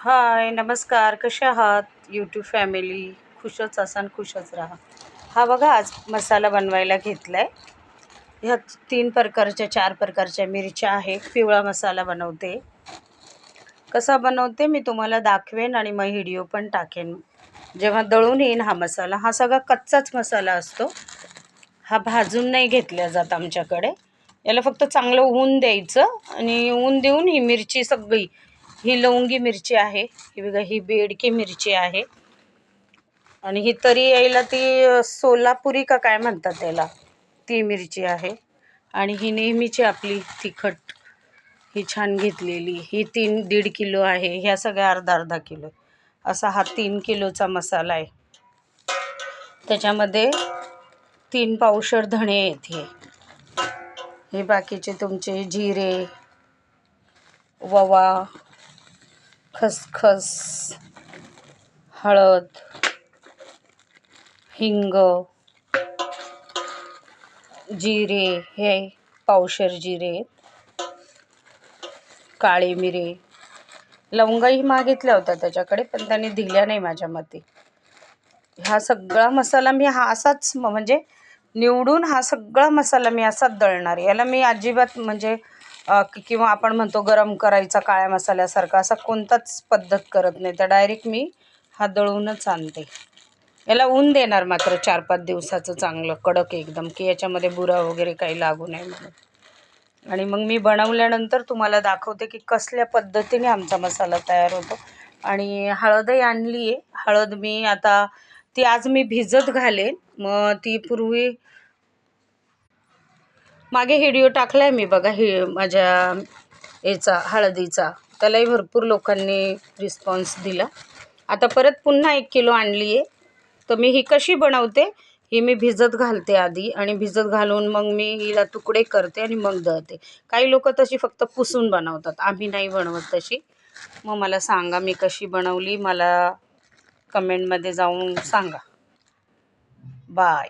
हाय, नमस्कार. कशा आहात यूट्यूब फॅमिली? खुशच असाल, खुशच राहा. हा बघा, आज मसाला बनवायला घेतलाय. ह्यात 3 प्रकारच्या 4 प्रकारच्या मिरच्या आहेत. पिवळा मसाला बनवते. कसा बनवते मी तुम्हाला दाखवेन आणि मग व्हिडिओ पण टाकेन. जेव्हा दळून येईन हा मसाला, हा सगळा कच्चाच मसाला असतो. हा भाजून नाही घेतला जात आमच्याकडे. याला फक्त चांगलं ऊन द्यायचं आणि ऊन देऊन ही मिरची सगळी, ही लवंगी मिरची आहे, ही बघा, ही बेडकी मिरची आहे आणि ही तरी यायला ती सोलापुरी का काय म्हणतात त्याला, ती मिरची आहे. आणि ही नेहमीची आपली तिखट, ही छान घेतलेली, ही 1.5 किलो आहे. ह्या सगळ्या अर्धा किलो. असा हा 3 किलोचा मसाला आहे. त्याच्यामध्ये 3 पावशर धणे आहेत. हे बाकीचे तुमचे जिरे, ओवा, खसखस, हळद, हिंग, जिरे, हे पावशर जिरे, काळे मिरे, लवंगाही मागितल्या होत्या त्याच्याकडे, पण त्याने दिल्या नाही माझ्या मते. हा सगळा मसाला मी हा असाच म्हणजे निवडून हा सगळा मसाला मी असाच दळणार. याला मी अजिबात म्हणजे किंवा आपण म्हणतो गरम करायचा काळ्या मसाल्यासारखा, असा कोणताच पद्धत करत नाही. तर डायरेक्ट मी हा दळूनच आणते. याला ऊन देणार मात्र 4-5 दिवसाचं चांगलं कडक एकदम, की याच्यामध्ये बुरा वगैरे काही लागू नये म्हणून. आणि मग मी बनवल्यानंतर तुम्हाला दाखवते की कसल्या पद्धतीने आमचा मसाला तयार होतो. आणि हळदही आणली आहे. हळद मी आता ती आज मी भिजत घालेन. मग ती पूर्वी मागे व्हिडिओ टाकलाय मी बघा, हे माझ्या याचा हळदीचा, त्यालाही भरपूर लोकांनी रिस्पॉन्स दिला. आता परत पुन्हा 1 किलो आणली आहे. तर मी ही कशी बनवते, ही मी भिजत घालते आधी आणि भिजत घालून मग मी हिला तुकडे करते आणि मग दळते. काही लोक तशी फक्त पुसून बनवतात, आम्ही नाही बनवत तशी. मग मला सांगा मी कशी बनवली, मला कमेंटमध्ये जाऊन सांगा. बाय.